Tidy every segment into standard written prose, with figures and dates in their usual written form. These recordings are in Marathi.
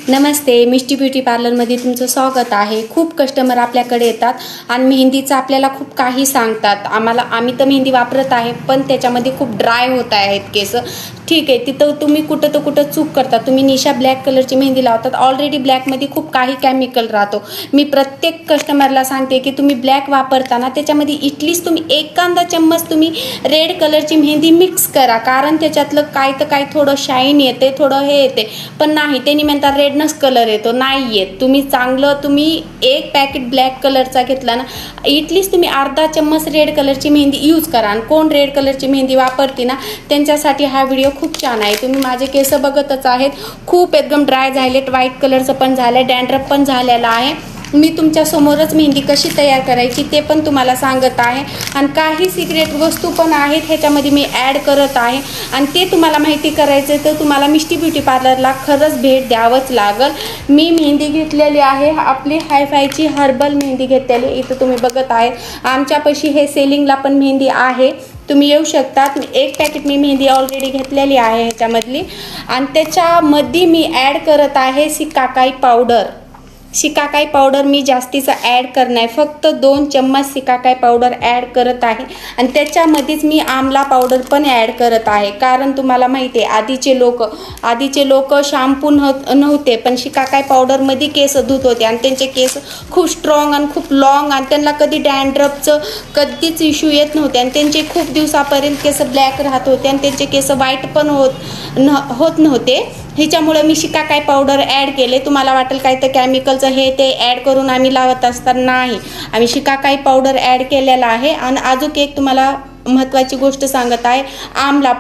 नमस्ते, मिष्टी ब्युटी पार्लरमध्ये तुमचं स्वागत आहे। खूप कस्टमर आपल्याकडे येतात आणि मेहंदीचं आपल्याला खूप काही सांगतात। आम्ही तर मेहंदी वापरत आहे, पण त्याच्यामध्ये खूप ड्राय होत आहेत केस। ठीक आहे, तिथं तुम्ही कुठं चूक करता। तुम्ही निशा ब्लॅक कलरची मेहंदी लावतात। ऑलरेडी ब्लॅकमध्ये खूप काही केमिकल राहतो। मी प्रत्येक कस्टमरला सांगते की तुम्ही ब्लॅक वापरताना त्याच्यामध्ये इटलीस्ट तुम्ही एखादा चम्मच तुम्ही रेड कलरची मेहंदी मिक्स करा, कारण त्याच्यातलं काय थोडं शाईन येते, थोडं हे येते। पण नाही, त्यांनी म्हणतात रेडनेस कलर येतो, नाही येत। तुम्ही एक पॅकेट ब्लॅक कलरचा घेतला ना, इटलीस्ट तुम्ही अर्धा चम्मच रेड कलरची मेहंदी यूज करा। आणि कोण रेड कलरची मेहंदी वापरते ना, त्यांच्यासाठी हा व्हिडिओ खूप छान आहे। तुम्ही माझे केस बघतच आहेत, खूप एकदम ड्राय झालेत, व्हाईट कलरचं पण झालं, डॅन्ड्रफ पण झालेला आहे। मी तुमच्या समोरच मेहंदी कशी तयार करायची ते पण तुम्हाला सांगत आहे, आणि काही सिक्रेट वस्तू पण आहेत ह्याच्यामध्ये मी ॲड करत आहे। आणि ते तुम्हाला माहिती करायचं तर तुम्हाला मिष्टी ब्युटी पार्लरला खरंच भेट द्यावंच लागल। मी मेहंदी घेतलेली आहे, आपली हायफायची हर्बल मेहंदी घेतलेली, इथं तुम्ही बघत आहे। आमच्यापाशी हे सेलिंगला पण मेहंदी आहे, तुम्ही येऊ शकतात। एक पॅकेट मी मेहंदी ऑलरेडी घेतलेली आहे ह्याच्यामधली, आणि त्याच्यामध्ये मी ॲड करत आहे शिकाकाई पावडर। शिकाकाई पावडर मी जास्तीचं ॲड करणार, फक्त 2 चम्मच शिकाकाई पावडर ॲड करत आहे। आणि त्याच्यामध्येच मी आमला पावडर पण ॲड करत आहे, कारण तुम्हाला माहिती आहे आधीचे लोक शॅम्पू नव्हते, पण शिकाकाई पावडरमध्ये केस धुत होते आणि त्यांचे केस खूप स्ट्रॉंग आणि खूप लॉंग, आणि त्यांना कधी डॅन्ड्रफचं कधीच इश्यू येत नव्हते, आणि त्यांचे खूप दिवसापर्यंत केस ब्लॅक राहत होते, आणि त्यांचे केस व्हाईट पण होत नव्हते। ह्याच्यामुळे मी शिकाकाई पावडर ॲड केले। तुम्हाला वाटेल काय तर केमिकलचं हे ते ॲड करून आम्ही लावत असतात, नाही, आम्ही शिकाकाई पावडर ॲड केलेला आहे। आणि अजून एक तुम्हाला महत्त्वाची गोष्ट सांगत आहे, आमला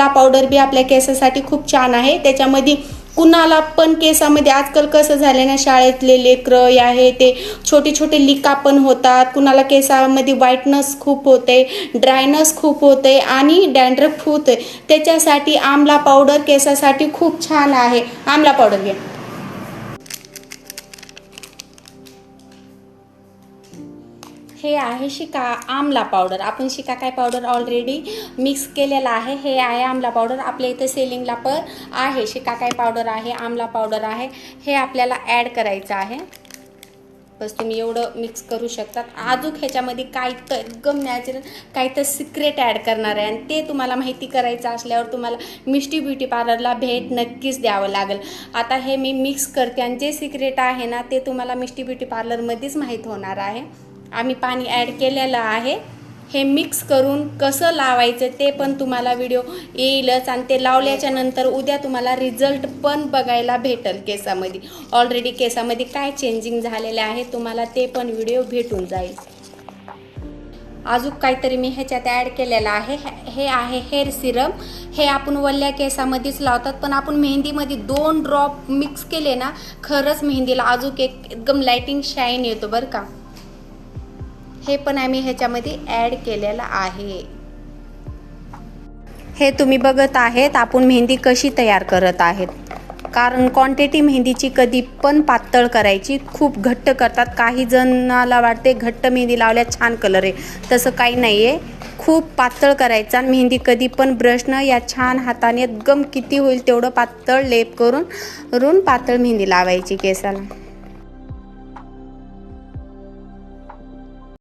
पावडर बी आपल्या केसासाठी खूप छान आहे। त्याच्यामध्ये कुणाला पण केसामध्ये आजकाल कसं झालं ना, शाळेतले लेकरं आहे ते छोटे लिका पण होतात, कुणाला केसामध्ये व्हाईटनेस खूप होते, ड्रायनेस खूप होते आणि डॅन्ड्रफ होते। त्याच्यासाठी आमला पावडर केसासाठी खूप छान आहे। आमला पावडर घ्या, हे आहे आमला पावडर। आपण शिकाकाई पावडर ऑलरेडी मिक्स केलेला आहे, हे आहे आमला पावडर। आपल्या इथं सेलिंगला पण आहे, शिकाकाई पावडर आहे, आमला पावडर आहे, हे आपल्याला ॲड करायचं आहे। बस तुम्ही एवढं मिक्स करू शकतात। अजून ह्याच्यामध्ये काय तर एकदम नॅचरल काय तर सिक्रेट ॲड करणार आहे, आणि ते तुम्हाला माहिती करायचं असल्यावर तुम्हाला मिष्टी ब्युटी पार्लरला भेट नक्कीच द्यावं लागेल। आता हे मी मिक्स करते, आणि जे सिक्रेट आहे ना ते तुम्हाला मिष्टी ब्युटी पार्लरमध्येच माहीत होणार आहे। आम्ही पाणी ॲड केलेलं आहे, हे मिक्स करून कसं लावायचं ते पण तुम्हाला व्हिडिओ येईलच, आणि ते लावल्याच्या नंतर उद्या तुम्हाला रिझल्ट पण बघायला भेटेल केसामध्ये। ऑलरेडी केसामध्ये काय चेंजिंग झालेले आहे तुम्हाला ते पण व्हिडिओ भेटून जाईल। अजून काहीतरी मी ह्याच्यात ॲड केलेलं आहे, हे आहे हेअर सिरम। हे आपण वल्ल्या केसामध्येच लावतात, पण आपण मेहंदीमध्ये 2 ड्रॉप मिक्स केले ना, खरंच मेहंदीला अजून एकदम लाइटिंग शाईन येतो बरं का। हे पण आम्ही ह्याच्यामध्ये ॲड केलेलं आहे। हे तुम्ही बघत आहेत आपण मेहंदी कशी तयार करत आहेत, कारण क्वांटिटी मेहंदीची कधी पण पातळ करायची, खूप घट्ट करतात। काही जणाला वाटते घट्ट मेहंदी लावल्यास छान कलर आहे, तसं काही नाही आहे। खूप पातळ करायचा, आणि मेहंदी कधी पण ब्रशनं या छान हाताने एकदम किती होईल तेवढं पातळ लेप करून पातळ मेहंदी लावायची केसाला।